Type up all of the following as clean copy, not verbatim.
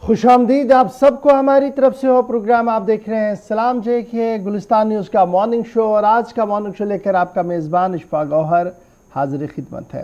खुशामदीद आप सबको हमारी तरफ से हो। प्रोग्राम आप देख रहे हैं सलाम जेक है, गुलिस्तान न्यूज़ का मॉर्निंग शो, और आज का मॉर्निंग शो लेकर आपका मेज़बान इशफाक गौहर हाजिर खिदमत है।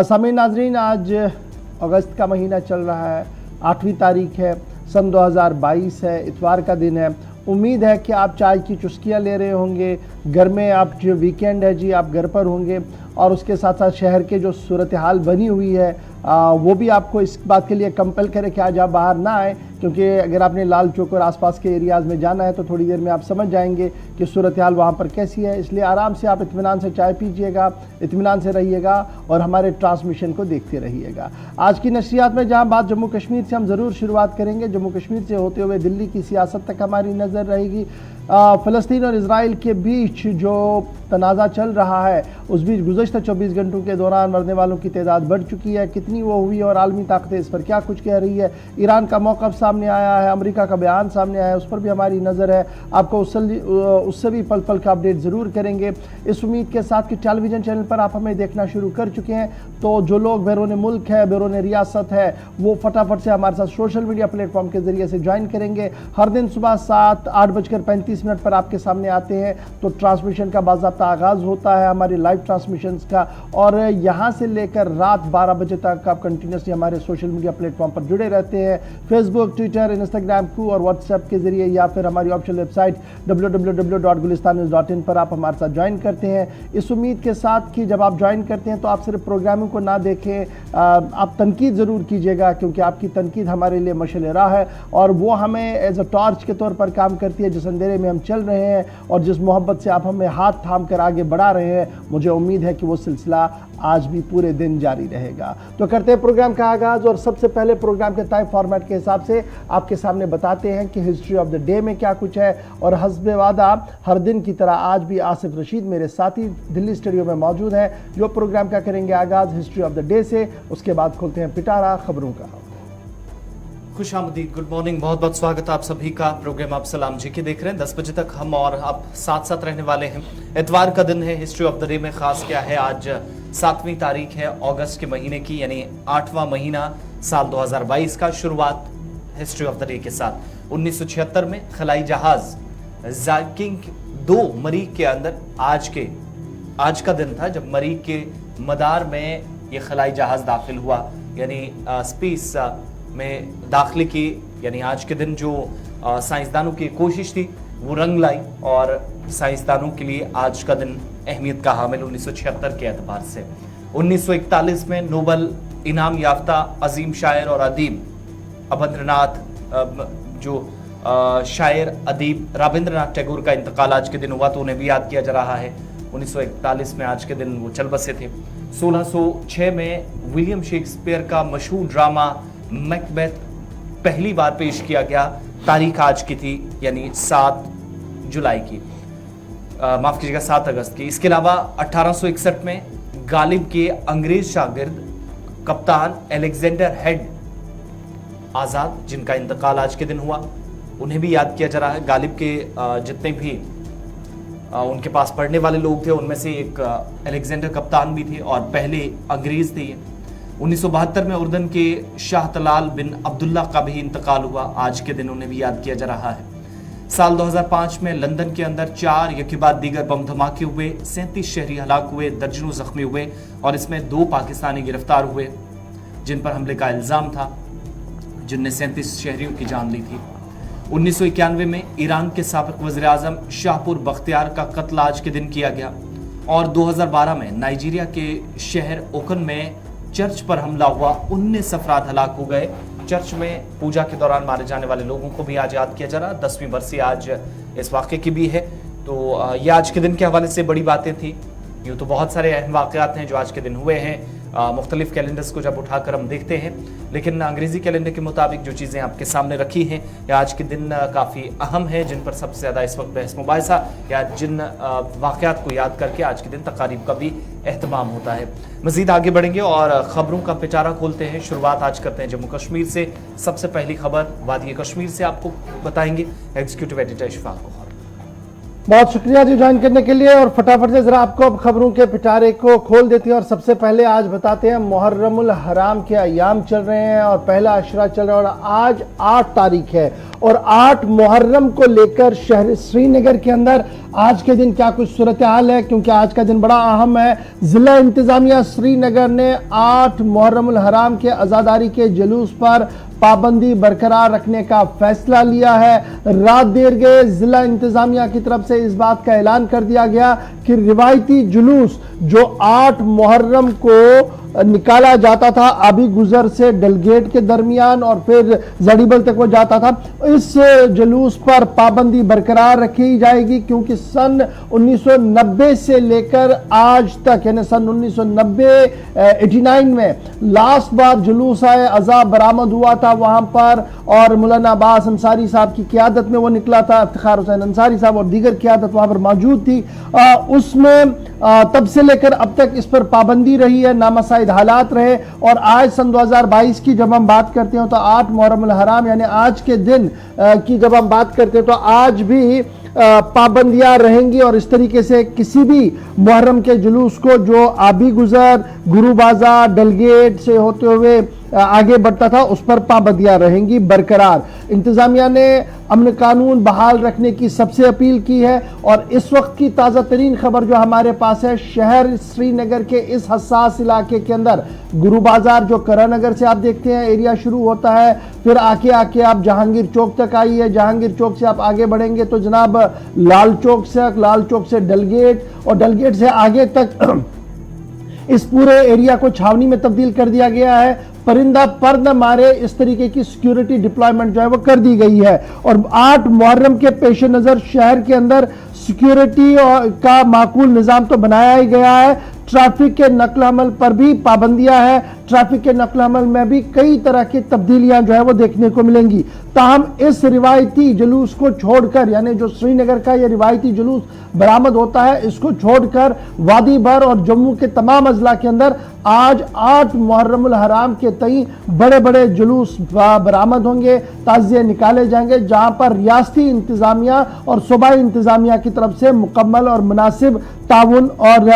सामीन नाजरीन, आज अगस्त का महीना चल रहा है, 8वीं तारीख है, सन 2022 है, इतवार का दिन है। उम्मीद है कि आप चाय की चुस्कियाँ ले रहे होंगे, घर में आप जो वीकेंड है जी आप घर पर होंगे, और उसके साथ साथ शहर के जो सूरत हाल बनी हुई है वो भी आपको इस बात के लिए कंपेल करे कि आज आप बाहर ना आए, क्योंकि अगर आपने लाल चौक और आसपास के एरियाज़ में जाना है तो थोड़ी देर में आप समझ जाएंगे कि सूरत हाल वहाँ पर कैसी है। इसलिए आराम से आप इत्मीनान से चाय पीजिएगा, इत्मीनान से रहिएगा और हमारे ट्रांसमिशन को देखते रहिएगा। आज की नशरियात में जहाँ बात जम्मू कश्मीर से हम ज़रूर शुरुआत करेंगे। जम्मू कश्मीर से होते हुए दिल्ली की सियासत तक हमारी नज़र रहेगी। फ़लस्तीन और इजराइल के बीच जो तनाज़ा चल रहा है, उस बीच गुज़श्ता 24 घंटों के दौरान मरने वालों की तादाद बढ़ चुकी है, कितनी वो हुई और आलमी ताकतें इस पर क्या कुछ कह रही है। ईरान का मौक़िफ़ सामने आया है, अमेरिका का बयान सामने आया है, उस पर भी हमारी नज़र है। आपको उससे भी पल पल का अपडेट ज़रूर करेंगे, इस उम्मीद के साथ कि टेलीविज़न चैनल पर आप हमें देखना शुरू कर चुके हैं, तो जो लोग बैरून मुल्क है, बैरून रियासत है, वो फटाफट से हमारे साथ सोशल मीडिया प्लेटफॉर्म के ज़रिए से ज्वाइन करेंगे। हर दिन सुबह 8:35 पर आपके सामने आते हैं, तो ट्रांसमिशन का बाज़ाब्ता आगाज़ होता है हमारी लाइव ट्रांसमिशंस का, और यहाँ से लेकर रात 12 बजे तक आप कंटिन्यूसली हमारे सोशल मीडिया प्लेटफॉर्म पर जुड़े रहते हैं, फेसबुक, ट्विटर, इंस्टाग्राम को और व्हाट्सएप के ज़रिए, या फिर हमारी ऑफिशियल वेबसाइट www.gulistannews.in पर आप हमारे साथ ज्वाइन करते हैं। इस उम्मीद के साथ कि जब आप ज्वाइन करते हैं तो आप सिर्फ प्रोग्रामिंग को ना देखें, आप तनकीद ज़रूर कीजिएगा, क्योंकि आपकी तनकीद हमारे लिए मशाल राह है और वो हमें एज अ टॉर्च के तौर पर काम करती है। जिस अंधेरे में हम चल रहे हैं और जिस मोहब्बत से आप हमें हाथ थाम कर आगे बढ़ा रहे हैं, मुझे उम्मीद है कि वो सिलसिला आज भी पूरे दिन जारी रहेगा। तो करते हैं प्रोग्राम का आगाज़, और सबसे पहले प्रोग्राम के तय फॉर्मेट के हिसाब से आपके सामने बताते हैं कि हिस्ट्री ऑफ द डे में क्या कुछ है। और हस्बे वादा हर दिन की तरह आज भी आसिफ रशीद मेरे साथी दिल्ली स्टूडियो में मौजूद हैं, जो प्रोग्राम का करेंगे आगाज़ हिस्ट्री ऑफ द डे से। उसके बाद खोलते हैं पिटारा खबरों का। खुशामदीद, गुड मॉर्निंग, बहुत बहुत स्वागत आप सभी का। प्रोग्राम आप सलाम जी के देख रहे हैं। 10 बजे तक हम और आप साथ साथ रहने वाले हैं। इतवार का दिन है। हिस्ट्री ऑफ द डे में खास क्या है, आज 7वीं तारीख है अगस्त के महीने की, यानी 8वां महीना साल 2022 का। शुरुआत हिस्ट्री ऑफ द डे के साथ 1976 में खलाई जहाज ज़ाकिंग 2 मरीख के अंदर, आज का दिन था जब मरीख के मदार में ये खलाई जहाज दाखिल हुआ, यानी स्पेस में दाखिले की, यानी आज के दिन जो साइंसदानों की कोशिश थी वो रंग लाई, और साइंसदानों के लिए आज का दिन अहमियत का हामिल 1976 के एतबार से। 1941 में नोबल इनाम याफ्ता अजीम शायर और अदीब अबंद्रनाथ शायर अदीब रविंद्रनाथ टैगोर का इंतकाल आज के दिन हुआ, तो उन्हें भी याद किया जा रहा है। 1941 में आज के दिन वो चल बसे थे। 1606 में विलियम शेक्सपियर का मशहूर ड्रामा मैकबेथ पहली बार पेश किया गया। तारीख आज की थी, यानी 7 जुलाई की, माफ कीजिएगा 7 अगस्त की। इसके अलावा 1861 में गालिब के अंग्रेज शागिर्द कप्तान अलेक्जेंडर हेड आज़ाद, जिनका इंतकाल आज के दिन हुआ, उन्हें भी याद किया जा रहा है। गालिब के जितने भी उनके पास पढ़ने वाले लोग थे, उनमें से एक अलेक्जेंडर कप्तान भी थे और पहले अंग्रेज थे। 1972 में उर्दन के शाह तलाल बिन अब्दुल्ला का भी इंतकाल हुआ, आज के दिन उन्हें भी याद किया जा रहा है। साल 2005 में लंदन के अंदर 4 यके बाद दीगर बम धमाके हुए, 37 शहरी हलाक हुए, दर्जनों जख्मी हुए, और इसमें 2 पाकिस्तानी गिरफ्तार हुए जिन पर हमले का इल्ज़ाम था, जिनने 37 शहरियों की जान ली थी। 1991 में ईरान के साबिक वज़ीर-ए-आज़म शाहपुर बख्तियार का कत्ल आज के दिन किया गया, और 2012 में नाइजीरिया के शहर ओकन में चर्च पर हमला हुआ, 19 अफराद हलाक हो गए। चर्च में पूजा के दौरान मारे जाने वाले लोगों को भी आज याद किया जा रहा है। 10वीं बरसी आज इस वाक़े की भी है, तो ये आज के दिन के हवाले से बड़ी बातें थी। यूँ तो बहुत सारे अहम वाक़यात हैं जो आज के दिन हुए हैं, मुख्तलिफ कैलेंडर्स को जब उठाकर हम देखते हैं, लेकिन अंग्रेज़ी कैलेंडर के मुताबिक जो चीज़ें आपके सामने रखी हैं, या आज के दिन काफ़ी अहम है, जिन पर सबसे ज़्यादा इस वक्त बहस मुबाहिसा, या जिन वाक़यात को याद करके आज के दिन तकारीब का भी एहतमाम होता है। मज़ीद आगे बढ़ेंगे और ख़बरों का पिटारा खोलते हैं। शुरुआत आज करते हैं जम्मू कश्मीर से। सबसे पहली खबर वादी कश्मीर से आपको बताएंगे एग्जीक्यूटिव एडिटर इशफाक गौहर। बहुत शुक्रिया जी ज्वाइन करने के लिए। और फटाफट से जरा आपको अब खबरों के पिटारे को खोल देते हैं और सबसे पहले आज बताते हैं मुहर्रमुल हराम के अयाम चल रहे हैं और पहला अशरा चल रहा है और आज 8 तारीख है और 8 मुहर्रम को लेकर शहर श्रीनगर के अंदर आज के दिन क्या कुछ सूरत हाल है, क्योंकि आज का दिन बड़ा अहम है। जिला इंतजामिया श्रीनगर ने 8 मुहर्रमुल हराम के अज़ादारी के जुलूस पर पाबंदी बरकरार रखने का फैसला लिया है। रात देर गए जिला इंतजामिया की तरफ से इस बात का ऐलान कर दिया गया कि रिवायती जुलूस जो 8 मुहर्रम को निकाला जाता था आबी गुजर से डलगेट के दरमियान और फिर जड़ीबल तक वो जाता था, इस जुलूस पर पाबंदी बरकरार रखी जाएगी, क्योंकि सन 1990 से लेकर आज तक यानी सन 1989 में लास्ट बार जुलूस आए अज़ा बरामद हुआ था वहां पर और मौलाना अब्बास अंसारी साहब की क़ियादत में वो निकला था। इफ्तिखार हुसैन अंसारी साहब और दीगर क़ियादत वहां पर मौजूद थी। उसमें तब से लेकर अब तक इस पर पाबंदी रही है, नामसाइद हालात रहे। और आज सन 2022 की जब हम बात करते हैं तो 8 मुहर्रमुल हराम यानी आज के दिन की जब हम बात करते हैं तो आज भी पाबंदियां रहेंगी और इस तरीके से किसी भी मुहर्रम के जुलूस को जो आबी गुजर गुरु बाजार डलगेट से होते हुए आगे बढ़ता था उस पर पाबंदियां रहेंगी बरकरार। इंतजामिया ने अमन कानून बहाल रखने की सबसे अपील की है और इस वक्त की ताज़ा तरीन खबर जो हमारे पास है, शहर श्रीनगर के इस हसास इलाके के अंदर गुरु बाजार जो करानगर से आप देखते हैं एरिया शुरू होता है, फिर आके आप जहांगीर चौक तक आइए, जहांगीर चौक से आप आगे बढ़ेंगे तो जनाब लाल चौक से डलगेट और डलगेट से आगे तक इस पूरे एरिया को छावनी में तब्दील कर दिया गया है। परिंदा पर न मारे इस तरीके की सिक्योरिटी डिप्लॉयमेंट जो है वो कर दी गई है और 8 मुहर्रम के पेश नज़र शहर के अंदर सिक्योरिटी का माकूल निज़ाम तो बनाया ही गया है। ट्रैफिक के नकल अमल पर भी पाबंदियां हैं। ट्रैफिक के नकल अमल में भी कई तरह की तब्दीलियां जो है वो देखने को मिलेंगी। ताहम इस रिवायती जुलूस को छोड़कर यानी जो श्रीनगर का ये रिवायती जुलूस बरामद होता है इसको छोड़कर वादी भर और जम्मू के तमाम अजला के अंदर आज 8 मुहर्रमुल हराम के तई बड़े बड़े जुलूस बरामद होंगे, ताज़िए निकाले जाएंगे, जहां पर रियासती इंतजामिया और सूबाई इंतजामिया की तरफ से मुकम्मल और मुनासिब ताउन और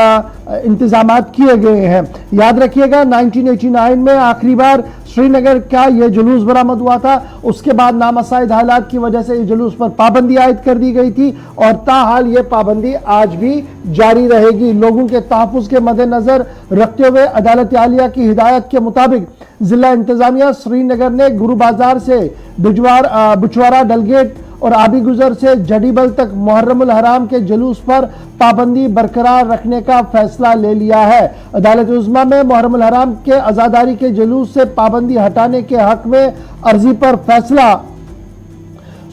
इंतजामात किए गए हैं। याद रखिएगा 1989 में आखिरी बार श्रीनगर का यह जुलूस बरामद हुआ था, उसके बाद नामसाइद हालात की वजह से इस जुलूस पर पाबंदी आयद कर दी गई थी और ताहाल ये पाबंदी आज भी जारी रहेगी। लोगों के तहफ़्फ़ुज़ के मद्देनजर रखते हुए अदालत आलिया की हिदायत के मुताबिक जिला इंतजामिया श्रीनगर ने गुरु बाजार से बुछवारा डलगेट और आबी गुजर से जड़ीबल तक मुहर्रमुल हराम के जुलूस पर पाबंदी बरकरार रखने का फैसला ले लिया है। अदालत उज़्मा में मुहर्रमुल हराम के अज़ादारी के जुलूस से पाबंदी हटाने के हक में अर्जी पर फैसला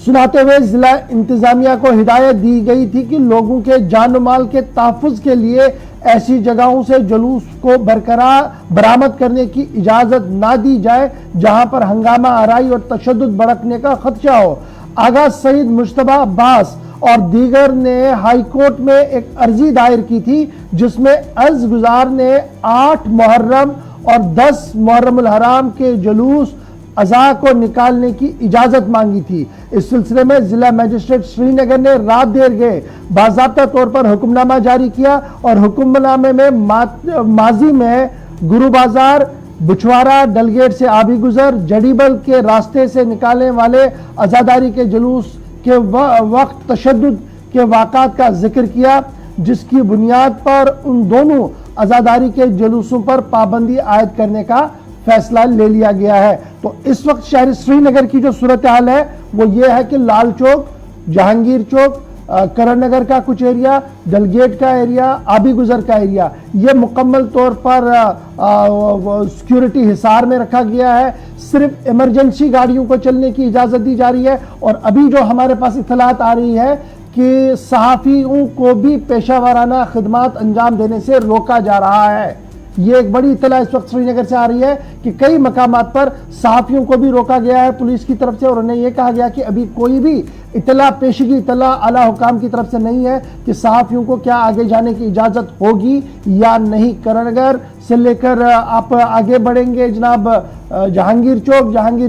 सुनाते हुए जिला इंतजामिया को हिदायत दी गई थी कि लोगों के जान माल के तहफ़्फ़ुज़ के लिए ऐसी जगहों से जुलूस को बरामद करने की इजाज़त ना दी जाए जहां पर हंगामा आराई और तशद्दुद भड़कने का खदशा हो। आगा सईद मुश्तबा अब्बास और दीगर ने हाई कोर्ट में एक अर्जी दायर की थी जिसमें अर्ज गुजार ने 8 मुहर्रम और 10 मुहर्रमुल हराम के जुलूस अज़ा को निकालने की इजाज़त मांगी थी। इस सिलसिले में जिला मजिस्ट्रेट श्रीनगर ने रात देर गए बाज़ाब्ता तौर पर हुक्मनामा जारी किया और हुक्मनामे में माजी में गुरु बाजार बुछवारा डलगेट से आबी गुजर जड़ीबल के रास्ते से निकालने वाले अज़ादारी के जुलूस के वक्त तशद्दुद के वाक़ात का जिक्र किया, जिसकी बुनियाद पर उन दोनों अज़ादारी के जुलूसों पर पाबंदी आयद करने का फैसला ले लिया गया है। तो इस वक्त शहर श्रीनगर की जो सूरत हाल है वो ये है कि लाल चौक, जहांगीर चौक, करानगर का कुछ एरिया, डलगेट का एरिया, आबी गुजर का एरिया ये मुकम्मल तौर पर सिक्योरिटी हिसार में रखा गया है। सिर्फ इमरजेंसी गाड़ियों को चलने की इजाज़त दी जा रही है और अभी जो हमारे पास इत्तलात आ रही है कि सहाफ़ियों को भी पेशा वाराना खिदमात अंजाम देने से रोका जा रहा है। ये एक बड़ी इत्तला इस वक्त श्रीनगर से आ रही है कि कई मकामात पर सहाफ़ियों को भी रोका गया है पुलिस की तरफ से और उन्हें यह कहा गया कि अभी कोई भी इतला पेशगी इतला आला हुकाम की तरफ से नहीं है कि सहाफ़ियों को क्या आगे जाने की इजाज़त होगी या नहीं। करणनगर से लेकर आप आगे बढ़ेंगे जनाब जहांगीर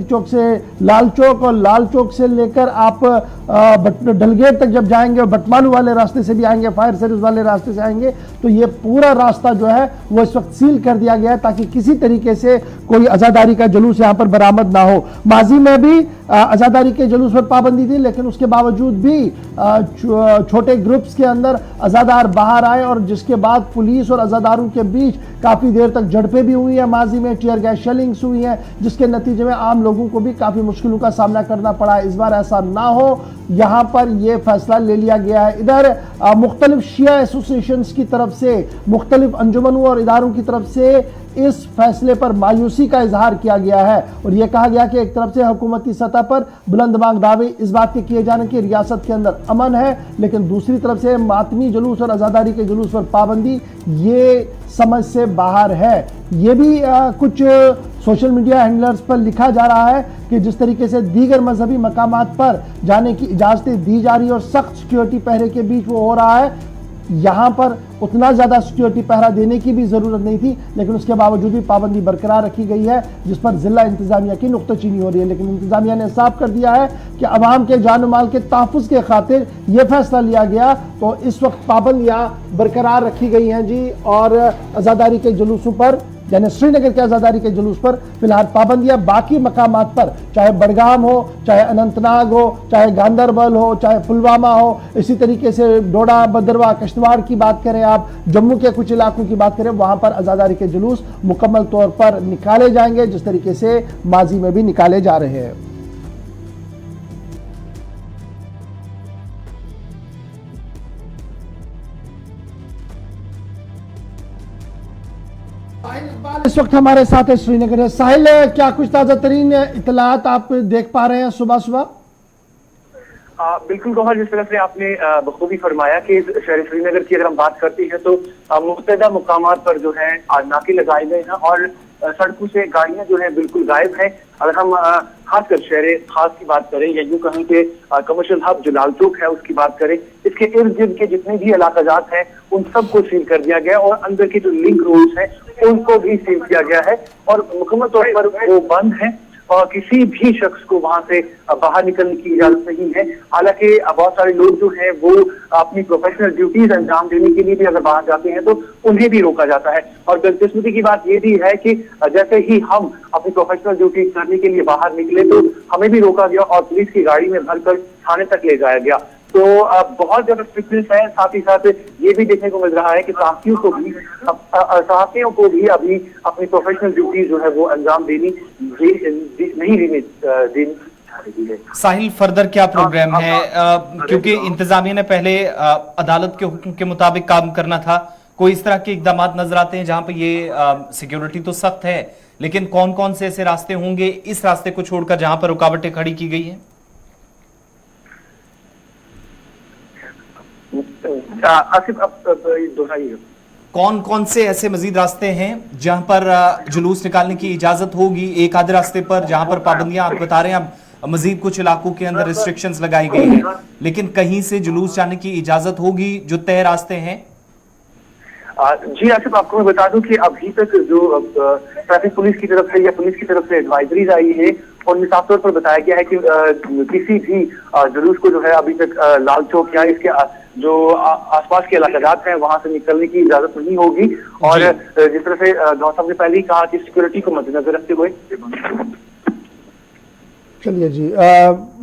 चौक से लाल चौक, और लाल चौक से लेकर आप डलगेट तक जब जाएंगे और बटमालू वाले रास्ते से भी आएंगे, फायर सर्विस वाले रास्ते से आएंगे, तो ये पूरा रास्ता जो है वो इस वक्त सील कर दिया गया है ताकि किसी तरीके से कोई अज़ादारी का जुलूस यहाँ पर बरामद ना हो। माजी में भी अज़ादारी के जुलूस पर पाबंदी थी, लेकिन उसके बावजूद भी छोटे ग्रुप्स के अंदर अज़ादार बाहर आए और जिसके बाद पुलिस और अज़ादारों के बीच काफ़ी देर तक झड़पें भी हुई हैं। माजी में टीयर गैस शेलिंग्स हुई हैं जिसके नतीजे में आम लोगों को भी काफ़ी मुश्किलों का सामना करना पड़ा। इस बार ऐसा ना हो, यहाँ पर यह फैसला ले लिया गया है। इधर मुख्तलिफ शिया एसोसिएशंस की तरफ से, मुख्तलिफ अंजुमनों और इदारों की तरफ से इस फैसले पर मायूसी का इजहार किया गया है और यह कहा गया कि एक तरफ से हुकूमती सतह पर बुलंदबांग दावे इस बात के किए जाने की रियासत के अंदर अमन है, लेकिन दूसरी तरफ से मातमी जुलूस और आज़ादारी के जुलूस पर पाबंदी ये समझ से बाहर है। ये भी कुछ सोशल मीडिया हैंडलर्स पर लिखा जा रहा है कि जिस तरीके से दीगर मजहबी मकामात पर जाने की इजाज़तें दी जा रही और सख्त सिक्योरिटी पहरे के बीच वो हो रहा है, यहाँ पर उतना ज़्यादा सिक्योरिटी पहरा देने की भी ज़रूरत नहीं थी, लेकिन उसके बावजूद भी पाबंदी बरकरार रखी गई है जिस पर ज़िला इंतज़ामिया की नुक्ताचीनी हो रही है। लेकिन इंतज़ामिया ने साफ कर दिया है कि अवाम के जान माल के तहफ़्फ़ुज़ के खातिर यह फैसला लिया गया, तो इस वक्त पाबंदियाँ बरकरार रखी गई हैं जी। और आज़ादारी के जुलूसों पर, यानी श्रीनगर के आज़ादारी के जुलूस पर फिलहाल पाबंदियां, बाकी मकामात पर चाहे बडगाम हो, चाहे अनंतनाग हो, चाहे गांदरबल हो, चाहे पुलवामा हो, इसी तरीके से डोडा, भद्रवाह, किश्तवाड़ की बात करें, आप जम्मू के कुछ इलाकों की बात करें, वहां पर आज़ादारी के जुलूस मुकम्मल तौर पर निकाले जाएंगे जिस तरीके से माजी में भी निकाले जा रहे हैं। इस वक्त हमारे साथ है श्रीनगर है साहिल, क्या कुछ ताजा तरीन इतलात आप देख पा रहे हैं सुबह सुबह? बिल्कुल गौहर, जिस तरह से आपने बखूबी फरमाया कि शहर श्रीनगर की अगर हम बात करते हैं तो मुख्तलिफ मकामात पर जो है नाके लगाए गए हैं और सड़कों से गाड़ियां जो है बिल्कुल गायब है। अगर हम खासकर शहर खास की बात करें या यूं कहें कि कमर्शियल हब जो लाल चौक है उसकी बात करें, इसके इर्द गिर्द के जितने भी इलाकाजात हैं उन सबको सील कर दिया गया और अंदर के जो लिंक रोड्स हैं उनको भी सील किया गया है और मुकम्मल तौर पर वो बंद है और किसी भी शख्स को वहां से बाहर निकलने की इजाजत नहीं है। हालांकि बहुत सारे लोग जो हैं वो अपनी प्रोफेशनल ड्यूटीज अंजाम देने के लिए भी अगर बाहर जाते हैं तो उन्हें भी रोका जाता है। और बदकिस्मती की बात ये भी है कि जैसे ही हम अपनी प्रोफेशनल ड्यूटी करने के लिए बाहर निकले तो हमें भी रोका गया और पुलिस की गाड़ी में भरकर थाने तक ले जाया गया। तो बहुत ज्यादा स्ट्रिक्टनेस है। साथ ही साथ ये भी देखने को मिल रहा है कि सहाफियों को भी अभी अपनी प्रोफेशनल ड्यूटी जो है वो अंजाम देनी नहीं देनी। साहिल, फर्दर क्या प्रोग्राम है? क्योंकि इंतजामिया ने पहले अदालत के हुक्म के मुताबिक काम करना था, कोई इस तरह के इकदाम नजर आते हैं जहां पे ये सिक्योरिटी तो सख्त है, लेकिन कौन कौन से ऐसे रास्ते होंगे इस रास्ते को छोड़कर जहां पर रुकावटें खड़ी की गई हैं? कौन कौन से ऐसे मजीद रास्ते हैं जहां पर जुलूस निकालने की इजाजत होगी? एक आधे रास्ते पर जहां पर पाबंदियां आप बता रहे हैं, अब मजीद कुछ इलाकों के अंदर रिस्ट्रिक्शंस लगाई गई हैं, लेकिन कहीं से जुलूस जाने की इजाजत होगी जो तय रास्ते हैं? जी आसिफ, आपको मैं बता दूं कि अभी तक जो ट्रैफिक पुलिस की तरफ से या पुलिस की तरफ से एडवाइजरीज आई है और साफ तौर पर बताया गया है कि किसी भी जुलूस को जो है अभी तक लाल चौक या इसके जो आसपास के इलाकाजात हैं वहां से निकलने की इजाजत नहीं होगी। और जिस तरह से गौहर साहब ने पहले ही कहा कि सिक्योरिटी को मद्देनजर रखते हुए, चलिए जी,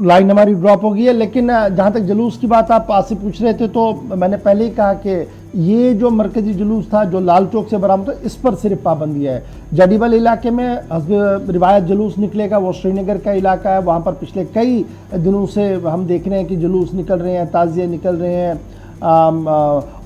लाइन हमारी ड्रॉप हो गई है, लेकिन जहाँ तक जुलूस की बात आप आसिफ पूछ रहे थे तो मैंने पहले ही कहा कि ये जो मरकजी जुलूस था जो लाल चौक से बरामद था, इस पर सिर्फ पाबंदी है। जडीबल इलाके में रिवायत जुलूस निकलेगा, वो श्रीनगर का इलाका है, वहाँ पर पिछले कई दिनों से हम देख रहे हैं कि जुलूस निकल रहे हैं, ताज़िए निकल रहे हैं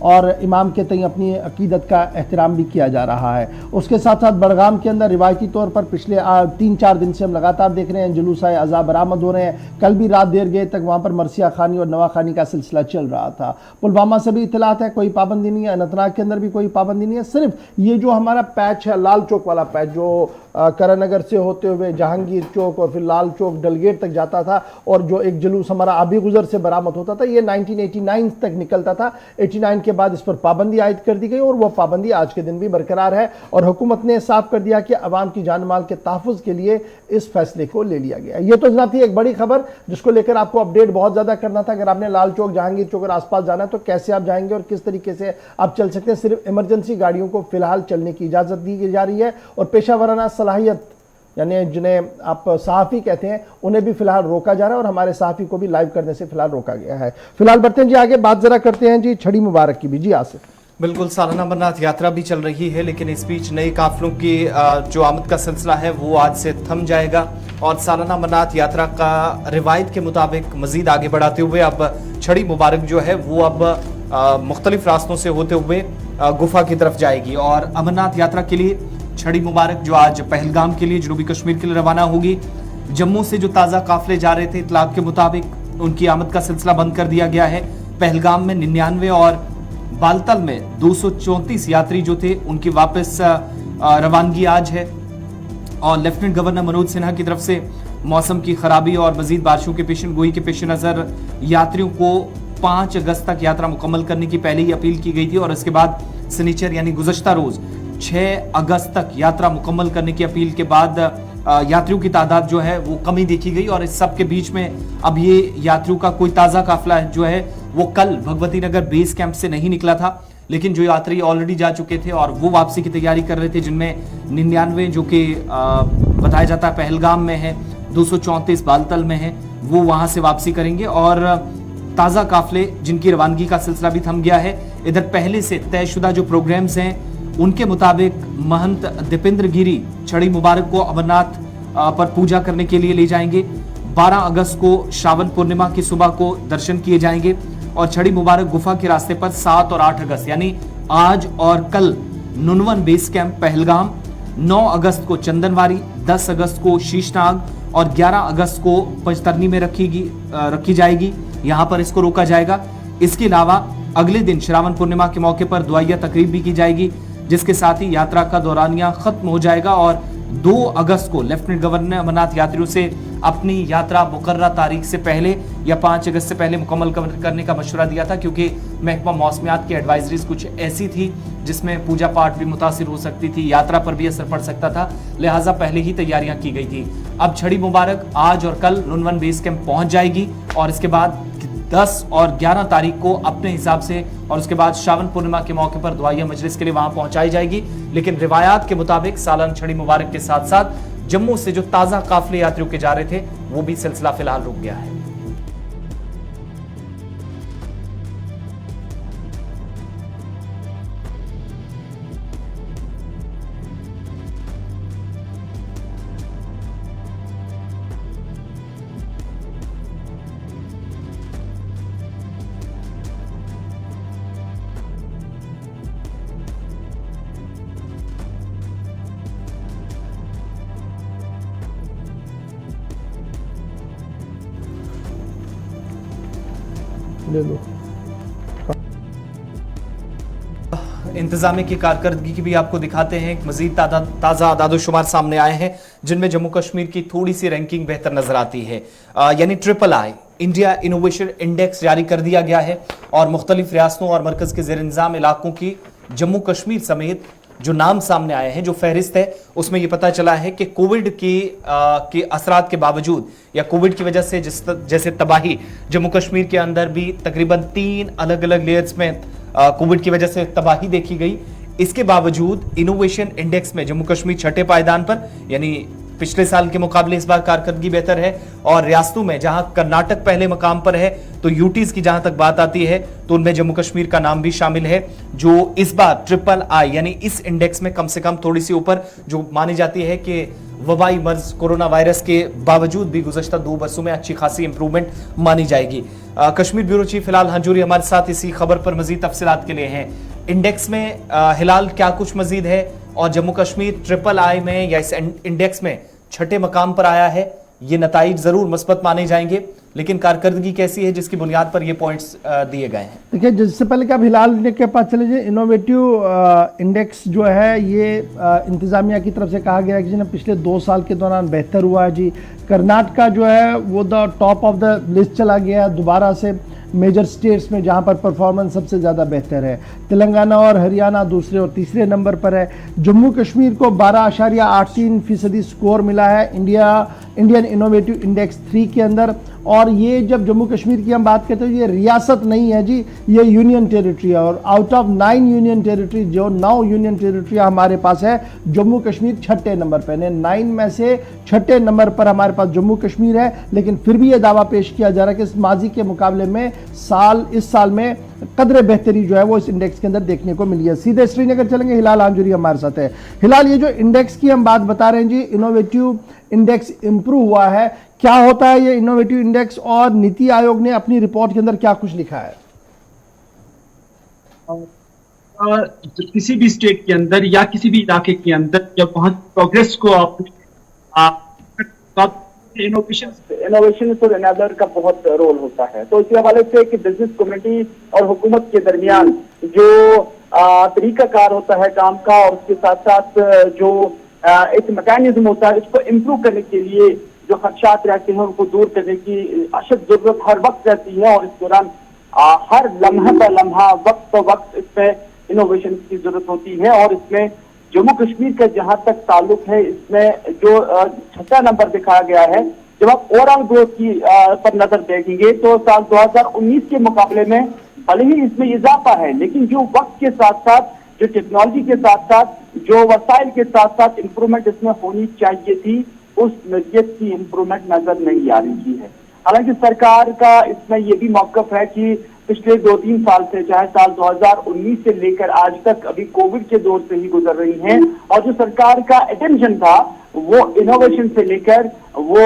और इमाम के तई अपनी अकीदत का एहतराम भी किया जा रहा है। उसके साथ साथ बड़गाम के अंदर रिवायती तौर पर पिछले 3-4 दिन से हम लगातार देख रहे हैं जुलूस अज़ा बरामद हो रहे हैं। कल भी रात देर गए तक वहाँ पर मरसिया खानी और नवा खानी का सिलसिला चल रहा था। पुलवामा से भी इतलात है, कोई पाबंदी नहीं है। अनंतनाग के अंदर भी कोई पाबंदी नहीं है। सिर्फ ये जो हमारा पैच है, लाल चौक वाला पैच, जो करनगर से होते हुए जहांगीर चौक और फिर लाल चौक डलगेट तक जाता था और जो एक जुलूस हमारा आबी गुजर से बरामद होता था, ये 1989 तक निकलता था। 89 के बाद इस पर पाबंदी आयद कर दी गई और वह पाबंदी आज के दिन भी बरकरार है और हुकूमत ने साफ कर दिया कि अवाम की जान माल के तहफ़्फ़ुज़ के लिए इस फैसले को ले लिया गया। ये तो जनाब थी एक बड़ी खबर जिसको लेकर आपको अपडेट बहुत ज़्यादा करना था। अगर आपने लाल चौक, जहांगीर चौक और आसपास जाना है तो कैसे आप जाएंगे और किस तरीके से आप चल सकते हैं। सिर्फ इमरजेंसी गाड़ियों को फिलहाल चलने की इजाज़त दी जा रही है और पेशा वराना सलाहियत यानी जिन्हें आप सहाफ़ी कहते हैं उन्हें भी फिलहाल रोका जा रहा है और हमारे सहाफ़ी को भी लाइव करने से फिलहाल रोका गया है। फिलहाल बढ़ते हैं जी आगे, बात जरा करते हैं जी छड़ी मुबारक की भी। जी आसिफ, बिल्कुल, सालाना अमरनाथ यात्रा भी चल रही है, लेकिन इस बीच नए काफिलों की जो आमद का सिलसिला है वो आज से थम जाएगा और सालाना अमरनाथ यात्रा का रिवायत के मुताबिक मजीद आगे बढ़ाते हुए अब छड़ी मुबारक जो है वो अब मुख्तलिफ रास्तों से होते हुए गुफा की तरफ जाएगी और अमरनाथ यात्रा के लिए छड़ी मुबारक जो आज पहलगाम के लिए, जनूबी कश्मीर के लिए रवाना होगी। जम्मू से जो ताज़ा काफिले जा रहे थे, इतलाक के मुताबिक उनकी आमद का सिलसिला बंद कर दिया गया है। पहलगाम में 99 और बालतल में 234 यात्री जो थे उनकी वापस रवानगी आज है और लेफ्टिनेंट गवर्नर मनोज सिन्हा की तरफ से मौसम की खराबी और मजीद बारिशों के पेशन गोई के पेश नज़र यात्रियों को 5 अगस्त तक यात्रा मुकम्मल करने की पहले ही अपील की गई थी और इसके बाद सनीचर यानी गुज़श्ता रोज 6 अगस्त तक यात्रा मुकम्मल करने की अपील के बाद यात्रियों की तादाद जो है वो कमी देखी गई और इस सब के बीच में अब ये यात्रियों का कोई ताज़ा काफिला जो है वो कल भगवती नगर बेस कैंप से नहीं निकला था, लेकिन जो यात्री ऑलरेडी जा चुके थे और वो वापसी की तैयारी कर रहे थे, जिनमें 99 जो कि बताया जाता है पहलगाम में है, 234 बालतल में है, वो वहां से वापसी करेंगे और ताज़ा काफिले जिनकी रवानगी का सिलसिला भी थम गया है। इधर पहले से तयशुदा जो प्रोग्राम्स हैं उनके मुताबिक महंत दीपेंद्र गिरी छड़ी मुबारक को अमरनाथ पर पूजा करने के लिए ले जाएंगे। 12 अगस्त को श्रावण पूर्णिमा की सुबह को दर्शन किए जाएंगे और छड़ी मुबारक गुफा के रास्ते पर 7 और 8 अगस्त यानी आज और कल नुनवन बेस कैंप पहलगाम, 9 अगस्त को चंदनवारी, 10 अगस्त को शीशनाग और 11 अगस्त को पंचतरनी में रखी जाएगी, यहाँ पर इसको रोका जाएगा। इसके अलावा अगले दिन श्रावण पूर्णिमा के मौके पर दुआया तकरीब भी की जाएगी, जिसके साथ ही यात्रा का दौरानिया खत्म हो जाएगा और 2 अगस्त को लेफ्टिनेंट गवर्नर ने अमरनाथ यात्रियों से अपनी यात्रा मुकर्रर तारीख से पहले या 5 अगस्त से पहले मुकम्मल करने का मशवरा दिया था, क्योंकि महकमा मौसमियात की एडवाइजरीज कुछ ऐसी थी जिसमें पूजा पाठ भी मुतासिर हो सकती थी, यात्रा पर भी असर पड़ सकता था, लिहाजा पहले ही तैयारियां की गई थी। अब छड़ी मुबारक आज और कल नुनवन बेस कैंप पहुंच जाएगी और इसके बाद 10 और 11 तारीख को अपने हिसाब से और उसके बाद श्रावण पूर्णिमा के मौके पर दुआया मजलिस के लिए वहां पहुंचाई जाएगी। लेकिन रिवायात के मुताबिक सालाना छड़ी मुबारक के साथ साथ जम्मू से जो ताज़ा काफिले यात्रियों के जा रहे थे वो भी सिलसिला फिलहाल रुक गया है। ले लो। इंतजामी की कारकर्दगी की भी आपको दिखाते हैं। मजीद ताज़ा आदादोशुमार सामने आए हैं जिनमें जम्मू कश्मीर की थोड़ी सी रैंकिंग बेहतर नजर आती है। यानी III इंडिया इनोवेशन इंडेक्स जारी कर दिया गया है और मुख्तलिफ रियासतों और मरकज के जेर इंतजाम इलाकों की जम्मू कश्मीर समेत जो नाम सामने आए हैं, जो फहरिस्त है, उसमें यह पता चला है कि कोविड के असरात के बावजूद या कोविड की वजह से जैसे तबाही जम्मू कश्मीर के अंदर भी तकरीबन 3 अलग अलग लेयर्स में कोविड की वजह से तबाही देखी गई, इसके बावजूद इनोवेशन इंडेक्स में जम्मू कश्मीर 6ठे पायदान पर, यानी पिछले साल के मुकाबले इस बार कारकर्दगी बेहतर है। और रियासतों में जहां कर्नाटक पहले मकाम पर है, तो यूटीज की जहां तक बात आती है तो उनमें जम्मू कश्मीर का नाम भी शामिल है, जो इस बार III यानी इस इंडेक्स में कम से कम थोड़ी सी ऊपर जो मानी जाती है कि वबाई मर्ज कोरोना वायरस के बावजूद भी गुज़श्ता 2 बरसों में अच्छी खासी इंप्रूवमेंट मानी जाएगी। कश्मीर ब्यूरो चीफ हिलाल हंजूरी हमारे साथ इसी खबर पर मजीद तफसीलात के लिए हैं। इंडेक्स में हिलाल क्या कुछ मजीद है, और जम्मू कश्मीर ट्रिपल आई में या इस इंडेक्स में छठे मकाम पर आया है, ये नताइज जरूर मस्बत माने जाएंगे, लेकिन कारकर्दगी कैसी है जिसकी बुनियाद पर ये पॉइंट्स दिए गए हैं? देखिए, जिससे पहले कि आप हिलाल के पास चले जाए, इनोवेटिव इंडेक्स जो है ये इंतजामिया की तरफ से कहा गया है कि जिन्हें पिछले 2 साल के दौरान बेहतर हुआ है जी। कर्नाटका जो है वो the top of the list चला गया दोबारा से मेजर स्टेट्स में, जहां पर परफॉर्मेंस सबसे ज़्यादा बेहतर है। तेलंगाना और हरियाणा दूसरे और तीसरे नंबर पर है। जम्मू कश्मीर को 12.83% स्कोर मिला है इंडियन इनोवेटिव इंडेक्स 3 के अंदर। और ये जब जम्मू कश्मीर की हम बात करते हैं, ये रियासत नहीं है जी, ये यूनियन टेरिटरी है। और आउट ऑफ 9 यूनियन टेरिटरी, जो 9 यूनियन टेरिटरी हमारे पास है, जम्मू कश्मीर 6ठे नंबर पर है। 9 में से 6ठे नंबर पर हमारे पास जम्मू कश्मीर है। लेकिन फिर भी ये दावा पेश किया जा रहा है कि इस माजी के मुकाबले में इस साल में कदरे बेहतरी जो है वो इस इंडेक्स के अंदर देखने को मिली है। सीधे श्रीनगर चलेंगे, हिलाल हंजूरी हमारे साथ है। हिलाल, ये जो इंडेक्स की हम बात बता रहे हैं जी, इनोवेटिव इंडेक्स इंप्रूव हुआ है, क्या होता है ये इनोवेटिव इंडेक्स, और नीति आयोग ने अपनी रिपोर्ट के अंदर क्या कुछ लिखा है? किसी भी स्टेट के अंदर या किसी भी इलाके के अंदर जब वहां प्रोग्रेस को इनोवेशन फॉर एनेबलर का बहुत रोल होता है। तो इसी हवाले से कि बिजनेस कम्युनिटी और हुकूमत के दरमियान जो तरीकाकार होता है काम का, और उसके साथ साथ जो एक मैकेनिज्म होता है, इसको इम्प्रूव करने के लिए जो खदशात रहते हैं उनको दूर करने की अशद जरूरत हर वक्त रहती है। और इस दौरान हर लम्हा ब लम्हा, वक्त ब वक्त इसमें इनोवेशन की जरूरत होती है। और इसमें जम्मू कश्मीर का जहां तक ताल्लुक है, इसमें जो 6ठा नंबर दिखाया गया है, जब आप ओवरऑल ग्रोथ की पर नजर देखेंगे तो साल 2019 के मुकाबले में भले ही इसमें इजाफा है, लेकिन जो वक्त के साथ साथ, जो टेक्नोलॉजी के साथ साथ, जो वसाइल के साथ साथ इंप्रूवमेंट इसमें होनी चाहिए थी, उस नज़रियत की इंप्रूवमेंट नजर नहीं आ रही है। हालांकि सरकार का इसमें यह भी मौकफ है कि पिछले 2-3 साल से, चाहे साल 2019 से लेकर आज तक, अभी कोविड के दौर से ही गुजर रही हैं, और जो सरकार का अटेंशन था वो इनोवेशन से लेकर वो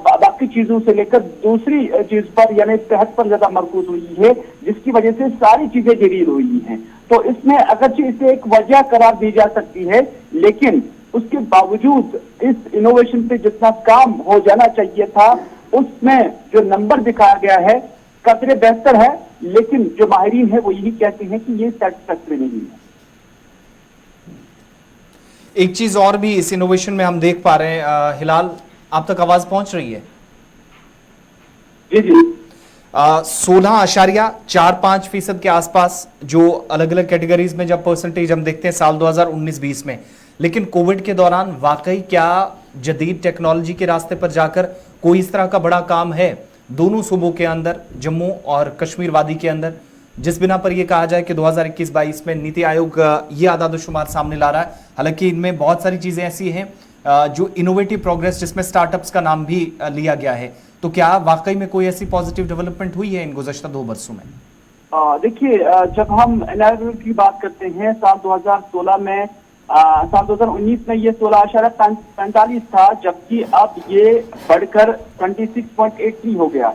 बाकी चीजों से लेकर दूसरी चीज पर यानी सेहत पर ज्यादा मरकूज हुई है, जिसकी वजह से सारी चीजें जरीर हुई हैं। तो इसमें अगरचे इसे एक वजह करार दी जा सकती है, लेकिन उसके बावजूद इस इनोवेशन पे जितना काम हो जाना चाहिए था, उसमें जो नंबर दिखाया गया है कतरे बेहतर है, लेकिन जो माहिरीन है वो यही कहते हैं कि ये सेटिस्फैक्टरी नहीं है। एक चीज और भी इस इनोवेशन में हम देख पा रहे हैं, हिलाल आप तक आवाज पहुंच रही है? जी जी। 16.45% के आसपास जो अलग अलग कैटेगरीज में जब परसेंटेज हम देखते हैं साल 2019-20 में, लेकिन कोविड के दौरान वाकई क्या जदीद टेक्नोलॉजी के रास्ते पर जाकर कोई इस तरह का बड़ा काम है दोनों सूबों के अंदर, जम्मू और कश्मीर वादी के अंदर, जिस बिना पर यह कहा जाए कि 2021-22 में नीति आयोग ये आदाद-ओ-शुमार सामने ला रहा है? हालांकि इनमें बहुत सारी चीजें ऐसी हैं जो इनोवेटिव प्रोग्रेस, जिसमें स्टार्टअप्स का नाम भी लिया गया है। तो क्या वाकई में कोई ऐसी पॉजिटिव डेवलपमेंट हुई है इन गुज़श्ता 2 बरसों में? देखिए, जब हम एनआरएल की बात करते हैं, साल 2016 में साल 2019 में ये 16.45 था, जबकि अब ये बढ़कर 26.83 हो गया।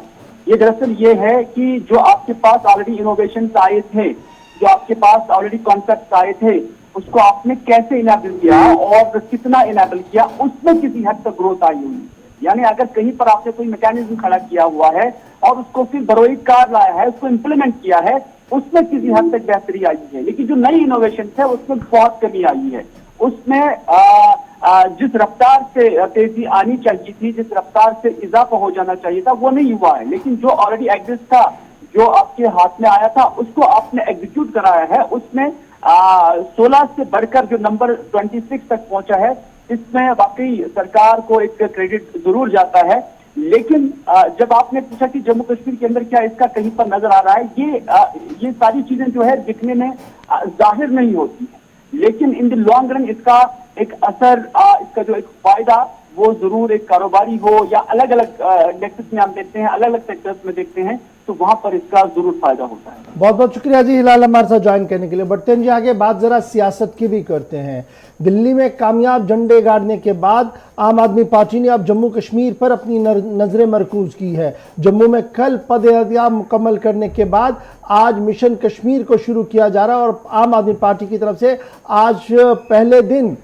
ये दरअसल ये है कि जो आपके पास ऑलरेडी इनोवेशन आए थे, जो आपके पास ऑलरेडी कॉन्सेप्ट आए थे, उसको आपने कैसे इनेबल किया और कितना इनेबल किया, उसमें किसी हद तक ग्रोथ आई हुई है। यानी अगर कहीं पर आपने कोई मैकेनिज्म खड़ा किया हुआ है और उसको फिर बरोई कार लाया है, उसको इम्प्लीमेंट किया है, उसमें किसी हद तक बेहतरी आई है। लेकिन जो नई इनोवेशन थे उसमें बहुत कमी आई है। उसमें जिस रफ्तार से तेजी आनी चाहिए थी, जिस रफ्तार से इजाफा हो जाना चाहिए था, वो नहीं हुआ है। लेकिन जो ऑलरेडी एग्जिस्ट था, जो आपके हाथ में आया था, उसको आपने एग्जीक्यूट कराया है। उसमें 16 से बढ़कर जो नंबर 26 तक पहुंचा है, इसमें वाकई सरकार को एक क्रेडिट जरूर जाता है। लेकिन जब आपने पूछा कि जम्मू कश्मीर के अंदर क्या इसका कहीं पर नजर आ रहा है, ये सारी चीजें जो है दिखने में जाहिर नहीं होती है, लेकिन इन द लॉन्ग रन इसका एक असर, इसका जो एक फायदा, वो जरूर एक कारोबारी हो या अलग अलग इंडेक्सेस में हम देखते हैं, अलग अलग सेक्टर्स में देखते हैं, तो वहां पर इसका जरूर फायदा होता है। बहुत बहुत शुक्रिया जी हिलाल हमारे साथ ज्वाइन करने के लिए। बढ़ते हैं जी आगे, बात जरा सियासत की भी करते हैं। दिल्ली में कामयाब झंडे गाड़ने के बाद आम आदमी पार्टी ने अब जम्मू कश्मीर पर अपनी नजरें मरकूज की है। जम्मू में कल पदयात्रा मुकम्मल करने के बाद आज मिशन कश्मीर को शुरू किया जा रहा है और आम आदमी पार्टी की तरफ से आज पहले दिन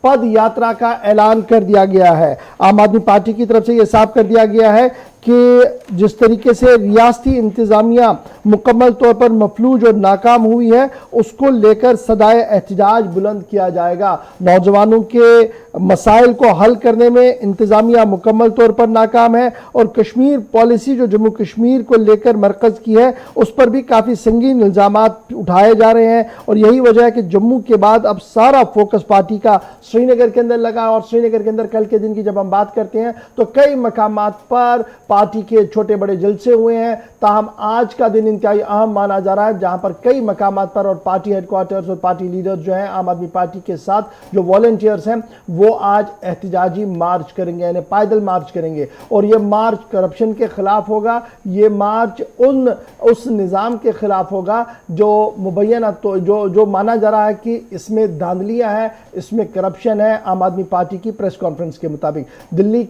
पद यात्रा का ऐलान कर दिया गया है। आम आदमी पार्टी की तरफ से यह साफ कर दिया गया है कि जिस तरीके से रियासती इंतजामिया मुकम्मल तौर पर मफलूज और नाकाम हुई है, उसको लेकर सदाए एहतजाज बुलंद किया जाएगा। नौजवानों के मसाइल को हल करने में इंतजामिया मुकम्मल तौर पर नाकाम है और कश्मीर पॉलिसी जो जम्मू कश्मीर को लेकर मरकज की है, उस पर भी काफ़ी संगीन इल्ज़ामात उठाए जा रहे हैं और यही वजह है कि जम्मू के बाद अब सारा फोकस पार्टी का श्रीनगर के अंदर लगा। और श्रीनगर के अंदर कल के दिन की जब हम बात करते हैं तो कई मकामात पर पार्टी के छोटे बड़े जलसे हुए हैं, ताहम आज का दिन इंतहाई अहम माना जा रहा है, जहां पर कई मकामात पर और पार्टी हेडक्वार्टर्स और पार्टी लीडर्स जो हैं आम आदमी पार्टी के साथ जो वॉलंटियर्स हैं वो आज एहतजाजी मार्च करेंगे, यानी पैदल मार्च करेंगे। और ये मार्च करप्शन के खिलाफ होगा, ये मार्च उस निज़ाम के खिलाफ होगा जो मुबैना तो जो माना जा रहा है कि इसमें धांधलियां हैं, इसमें करप्शन है। आम आदमी पार्टी की प्रेस कॉन्फ्रेंस के मुताबिक दिल्ली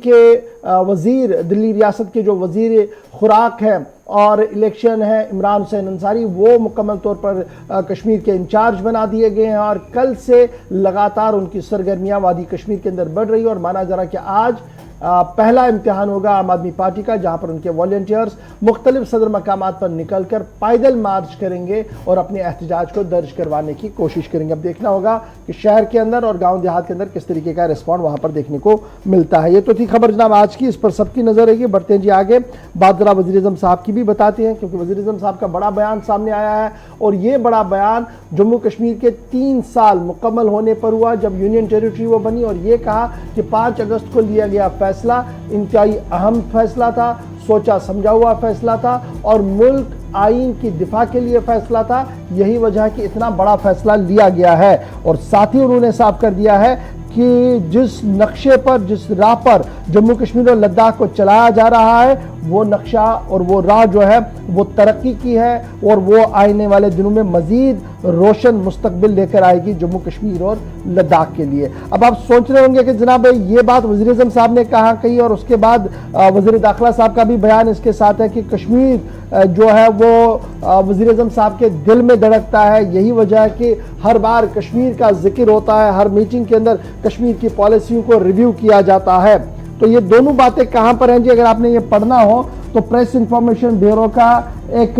रियासत के जो वजीर खुराक है और इलेक्शन है इमरान हुसैन अंसारी, वो मुकम्मल तौर पर कश्मीर के इंचार्ज बना दिए गए हैं और कल से लगातार उनकी सरगर्मियां वादी कश्मीर के अंदर बढ़ रही है और माना जा रहा है कि आज पहला इम्तिहान होगा आम आदमी पार्टी का, जहां पर उनके वॉलंटियर्स मुख्तलिफ सदर मकामात पर निकलकर पैदल मार्च करेंगे और अपने एहतजाज को दर्ज करवाने की कोशिश करेंगे। अब देखना होगा कि शहर के अंदर और गांव देहात के अंदर किस तरीके का रिस्पॉन्ड वहां पर देखने को मिलता है। ये तो थी खबर जनाब आज की, इस पर सबकी नजर रहेगी। बढ़ते हैं जी आगे, बात जरा वज़ीर-ए-आज़म साहब की भी बताते हैं, क्योंकि वज़ीर-ए-आज़म साहब का बड़ा बयान सामने आया है और ये बड़ा बयान जम्मू कश्मीर के 3 साल मुकम्मल होने पर हुआ जब यूनियन टेरिटरी वो बनी और ये कहा कि 5 अगस्त को लिया गया फैसला इंतहाई अहम फैसला था, सोचा समझा हुआ फैसला था और मुल्क आईन की दिफा के लिए फैसला था। यही वजह है कि इतना बड़ा फैसला लिया गया है। और साथ ही उन्होंने साफ कर दिया है कि जिस नक्शे पर, जिस राह पर जम्मू कश्मीर और लद्दाख को चलाया जा रहा है, वो नक्शा और वो राह जो है वो तरक्की की है और वो आने वाले दिनों में मजीद रोशन मुस्तकबिल लेकर आएगी जम्मू कश्मीर और लद्दाख के लिए। अब आप सोच रहे होंगे कि जनाब ये बात वज़ीर-ए-आज़म साहब ने कहा कही और उसके बाद वज़ीर दाखिला साहब का भी बयान इसके साथ है कि कश्मीर जो है वो वज़ीर-ए-आज़म साहब के दिल में धड़कता है। यही वजह है कि हर बार कश्मीर का जिक्र होता है, हर मीटिंग के अंदर कश्मीर की पॉलिसियों को रिव्यू किया जाता है। तो ये दोनों बातें कहां पर हैं जी? अगर आपने ये पढ़ना हो तो प्रेस इंफॉर्मेशन ब्यूरो का एक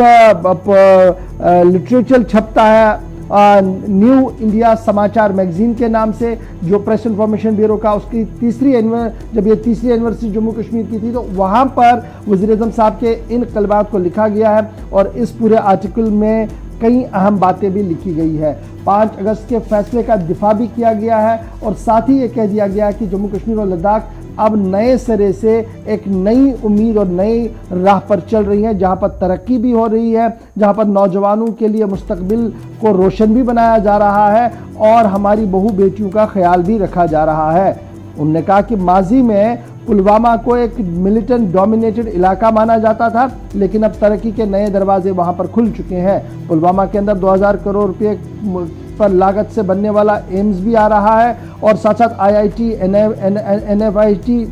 लिटरेचर छपता है न्यू इंडिया समाचार मैगजीन के नाम से, जो प्रेस इंफॉर्मेशन ब्यूरो का उसकी जब ये तीसरी एनिवर्सरी जम्मू कश्मीर की थी तो वहाँ पर वज़ीर-ए-आज़म साहब के इन कलमात को लिखा गया है और इस पूरे आर्टिकल में कई अहम बातें भी लिखी गई है। 5 अगस्त के फैसले का दिफा भी किया गया है और साथ ही ये कह दिया गया है कि जम्मू कश्मीर और लद्दाख अब नए सिरे से एक नई उम्मीद और नई राह पर चल रही है, जहां पर तरक्की भी हो रही है, जहां पर नौजवानों के लिए मुस्तकबिल को रोशन भी बनाया जा रहा है और हमारी बहू बेटियों का ख्याल भी रखा जा रहा है। उन्होंने कहा कि माजी में पुलवामा को एक मिलिटेंट डोमिनेटेड इलाका माना जाता था, लेकिन अब तरक्की के नए दरवाजे वहां पर खुल चुके हैं। पुलवामा के अंदर 2000 करोड़ रुपये पर लागत से बनने वाला एम्स भी आ रहा है और साथ साथ IIT, NFIT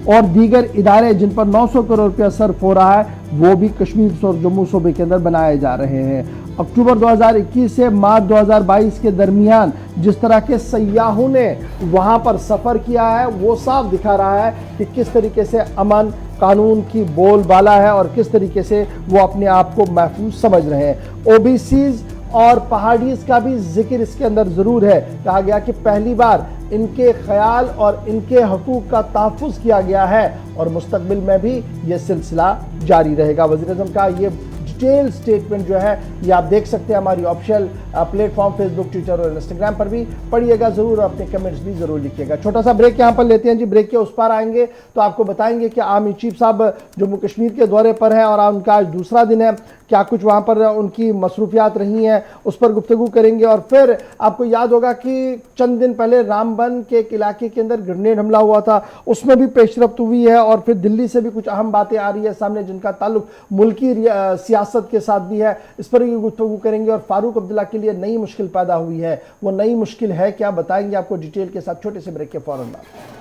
और दीगर इदारे जिन पर 900 करोड़ रुपया सर्फ हो रहा है वो भी कश्मीर और जम्मू सूबे के अंदर बनाए जा रहे हैं। अक्टूबर 2021 से मार्च 2022 के दरमियान जिस तरह के सयाहों ने वहां पर सफ़र किया है वो साफ दिखा रहा है कि किस तरीके से अमन कानून की बोलबाला है और किस तरीके से वो अपने आप को महफूज समझ रहे हैं। OBCs और पहाड़ीज का भी जिक्र इसके अंदर ज़रूर है। कहा गया कि पहली बार इनके ख्याल और इनके हकूक़ का तहफ़्फ़ुज़ किया गया है और मुस्तकबिल में भी ये सिलसिला जारी रहेगा। वज़ीर-ए-आज़म का ये डिटेल स्टेटमेंट जो है ये आप देख सकते हैं हमारी ऑफिशियल प्लेटफॉर्म फेसबुक, ट्विटर और इंस्टाग्राम पर भी। पढ़िएगा जरूर, अपने कमेंट्स भी जरूर लिखिएगा। छोटा सा ब्रेक यहाँ पर लेते हैं जी। ब्रेक के उस पार आएंगे तो आपको बताएंगे कि आर्मी चीफ साहब जम्मू कश्मीर के दौरे पर हैं और उनका आज दूसरा दिन है, क्या कुछ वहाँ पर उनकी मसरूफियात रही हैं उस पर गुफ्तगू करेंगे। और फिर आपको याद होगा कि चंद दिन पहले रामबन के एक इलाके के अंदर ग्रेनेड हमला हुआ था, उसमें भी पेशरफ्त हुई है और फिर दिल्ली से भी कुछ अहम बातें आ रही है सामने जिनका ताल्लुक मुल्की सियासत के साथ भी है, इस पर भी गुफ्तगू करेंगे। और फारूक अब्दुल्ला के लिए नई मुश्किल पैदा हुई है, वो नई मुश्किल है क्या, बताएंगे आपको डिटेल के साथ छोटे से ब्रेक के फौरन बाद।